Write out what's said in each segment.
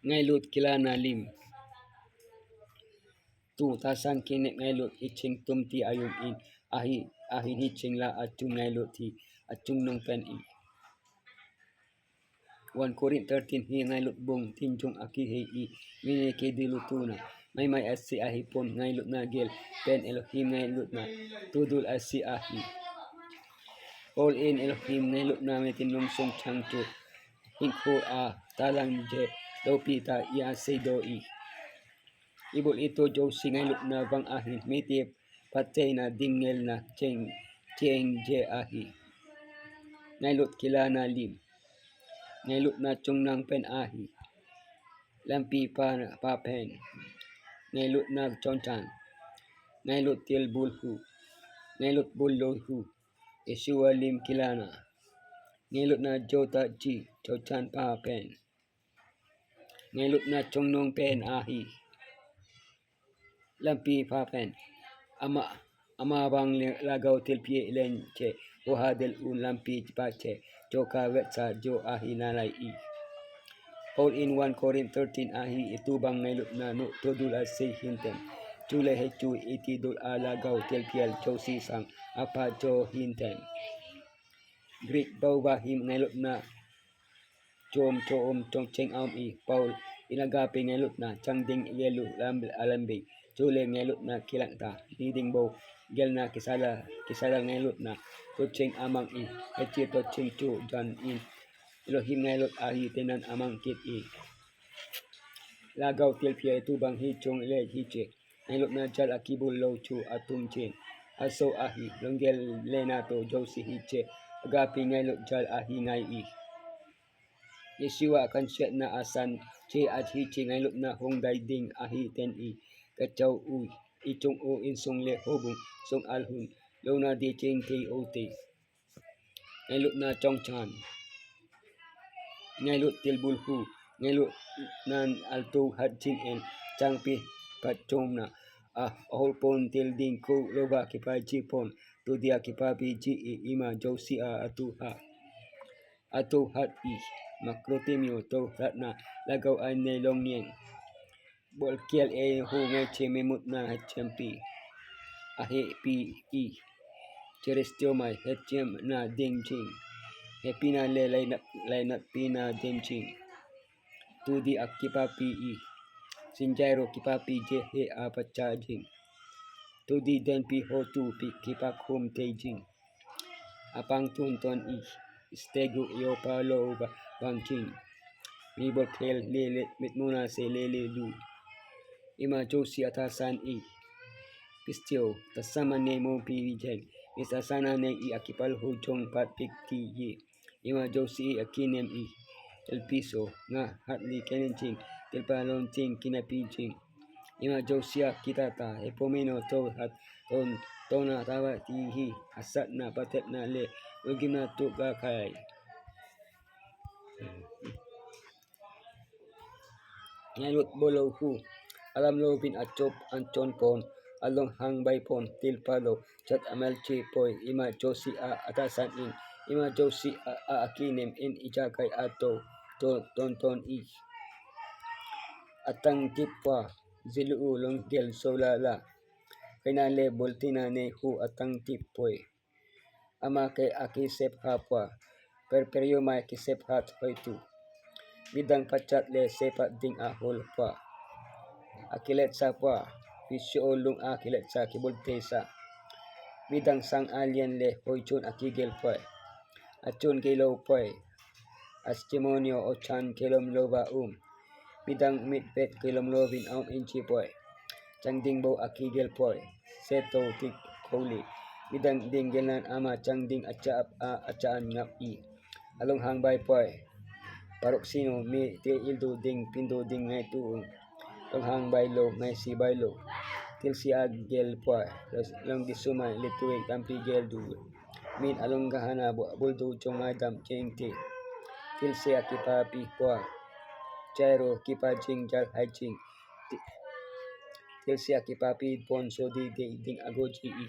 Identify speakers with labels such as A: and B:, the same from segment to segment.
A: Ngay lut kilana lim. Tu tasan kinek ngay lut iching tumti ayum in ahi hiching la acung ngay-lut hi acung nong pen i. 1 Corinth 13 hi ngay-lut bong tinjong aki hi i mine ke dilutuna. May asi ahi pon ngay-lut na gel pen Elohim ngay-lut na tudul asi ahi. All in Elohim ngay-lut na metin lungsong changtu hingko a talang je dopita ia se do i. Ibol ito Josi ngay-lut na bang ahi mitip patay na dingel na cheng je ahi. Ngay-lut kilana lim. Ngay-lut na chung nang pen ahi. Lampi pa pen. Ngay-lut na chonchan. Ngay-lut til bulhu. Ngay-lut bullohu. Yeshua lim kilana. Ngay-lut na jota ji chochan pa pen. Ngay-lut na chung nong pen ahi. Lampi pa pen. Ama bang lagaw til pie len che wahadel un lampi pa che joka wetsa jo ahi nalay i. All in 1 Corinth 13 ahi itubang ngay-lut na no todul asi hintem. Chule hechu iti dul alagaw til piel josi sang apa jo hintem. Greek bau bahim ngay-lut na chom chong cheng am i Paul inagapi ngay-lut na changding yelu alambi. Chule ngay-lut na kilang ta leading bow gel na kisala ngay-lut na kuching amang i hechi to ching chu jan in Elohim ngay-lut ahi tenan amang kit i. Lagaw til pia itubang hichong le hiche ngay-lut na jal akibul lo chu atum chin aso ahi longgel lenato josi hiche agapi ngay-lut jal ahi ngay i. Yeshua akan syat na asan che at hiche ngay-lut na hongday ding ahi ten i kachaw u ichong o insong le hobong song alhun lo na di ching ti o ti. Ngay-lut na chongchan. Ngay-lut til bulhu. Ngay-lut nan alto hat chin en changpi patchom na ahol pon til ding ko loba kipa jipon tu dia kipa pi ji ima josi atu hat i makrotimio to hat na lagaw ay nelong yen. Bol kiel ho ngay che memut na champi ahe pi i cherestio mai hetchem na ding ching hepina le lainat pina ding ching tu di akipa pi i sinjairo kipa pi je he apacha jing tu di den pi ho tu pi kipa kum te jing apang tun ton i stegu yo palo bang ching mi bol kel le mit muna se le lu ima josi atasan i pistio tasama ne mo pi jen misasana ne i akipal hujong pat pikti ye ima josi akinem i el piso nga hatli kenenching til palon ching kinapi ching ima josia kitata epomino to hat ton tona tawa ti hi asat na patet na le ugina tu ga kai. Ngay-lut bolo hu alam lo bin achop anchon pon along hang bay pon til palo chat amal chi poi ima josi atasan in ima josi akinem in ijakay ato ton i atang tipwa zilu long gel solala kinale boltina ne hu atang tipoi ama kay akisep hapwa perperyo may kisep hat hoitu bidang pachat le sepat ding ahol pa akilet sa pa visyo lung akilet sa kibulte sa bidang sang alien le hoichun akigel pa achun kilo pa testimonio o chan kilom loba bidang mitpet kilom lovin inchi pa changding bo akigel pa seto tik holy bidang dinggelan ama changding achaan ngap i along hangbay pa paroksino mi te ildo ding pindo ding ngay tuong long hangbay lo ngay si baylo til si agel pa long disumay lituig tampi gel du min along gahana buldo chong adam ching ti til si akipapi pa chairo kipa jing jal hai ching til si akipapi pon so di ding agoji i.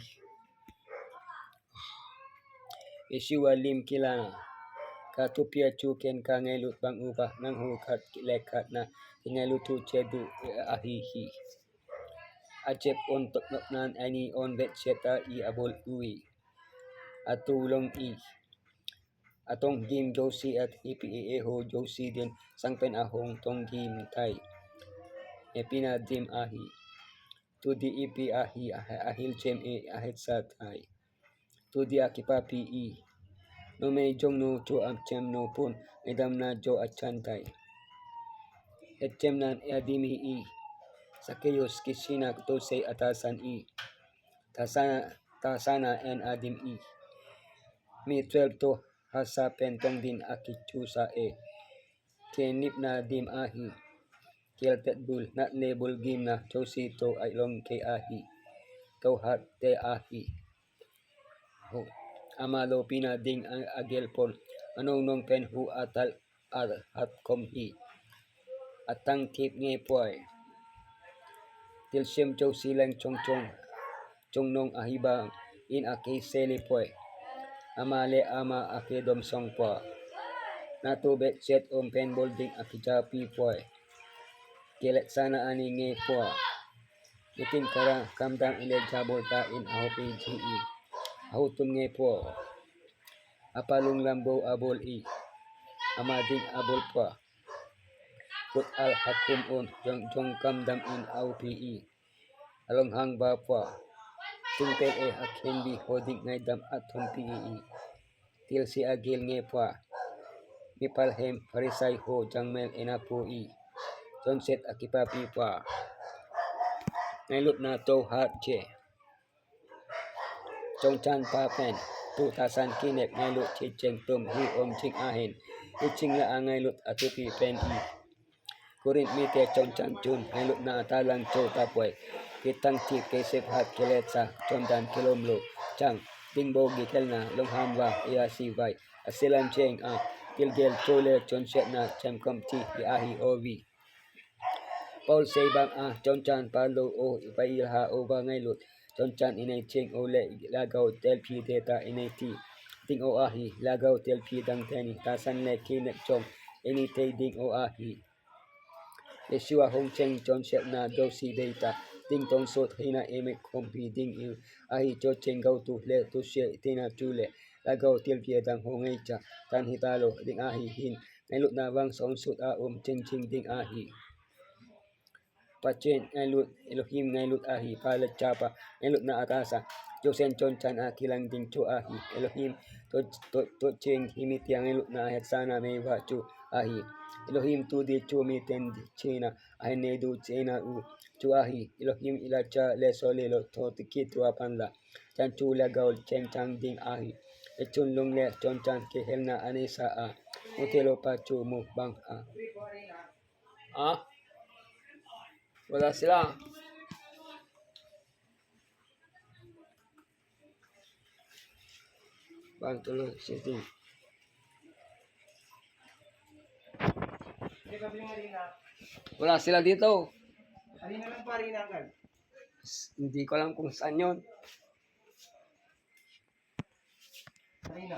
A: Yeshua lim kilana katupia chuken ka ngailut bang ubah nang hukat lekat na ingailutu chedu ahihi. Ajep on toknoknan ani on betseta I abol ui. Atulong I. Atong game Josie at IPA ho Josie din sangpen ahong tong game tay. Epina dim ahi. Tu di ipi ahi ahil chem ahit sa tay. Tu di akipapi I. No may jong no cho am chem no pun edam na jo achan tay. Et chem nan adimi I. Sakayos kisina to say atasan I. Tasana en adim I. Mi 12 to hasa pentong din akichu sa Kenip na dim ahi. Kieltet bul nat label game na chosi to ay long ke ahi. To hat te ahi. Amalo pina ding ang agelpon. Anong nong pen hu atal at kom hi. Atang kip nge poy. Tilsiem chosi lang chong nong ahibang in ake seli poy. Amale ama ake dom song po. Nato bet set om pen bolding akijapi poy. Kelet sana ani nge po. Itin kara kamdang ile jabol ta in ahopi GE. Ahutun nge po. Apalung lambo abol I. Amading abol po. Kut al hakum on jong kamdam in ahopi I. Along hang ba po. Tingpel hakendi hoding ngay dam atom PEE. Til si agil nge po. Mipalhem parisay ho jangmel enapo I. Sunset akipapi po. Ngailut na to hat je. Chong chan pa pen. Tu tasan kinek ngailut chicheng tum hi om ching ahen. Iching la ngailut atupi pen I. Kurin mite chong chan chun ngailut na talang cho tapoy. Kitang ti kesep hat kelet sa chondan kilomlo. Chang dingbo gikel na longhamba iya si vai. Asilam cheng tilgel chole chonset na chemkom ti iahi ovi. Paul Sebang Jonchan Palo o Ipailha over ngailut Jonchan inay ching ole lagaw telpi data inay ti ding o ahi lagaw telpi dang teni tasan le kinek chong ini te ding o ahi Yeshua hong cheng Jonchet na dosi data ding tong sot hina emek kompi ding il ahi cho cheng gaw tu le tu she tina chule lagaw telpi dang hongay cha tan hitalo ding ahi hin ngailut na wang song sut cheng ching ding ahi Pachen ngailut Elohim ngailut ahi palat chapa ngailut na atasa Josen chonchan kilang ding cho ahi Elohim to cheng himitia ngailut na ahet sana may wa chu ahi Elohim tu di chu miten china ahne du china chu ahi Elohim ilacha le sole lo to tikit wa panla chan chu la gaul cheng chang ding ahi echun long le chonchan ke helna anesa utelo pa chu mu bang wala sila. Bang tuloy setting. Wala sila dito.
B: Kanina lang pari na agad.
A: Hindi ko alam kung saan yun.
B: Kanina.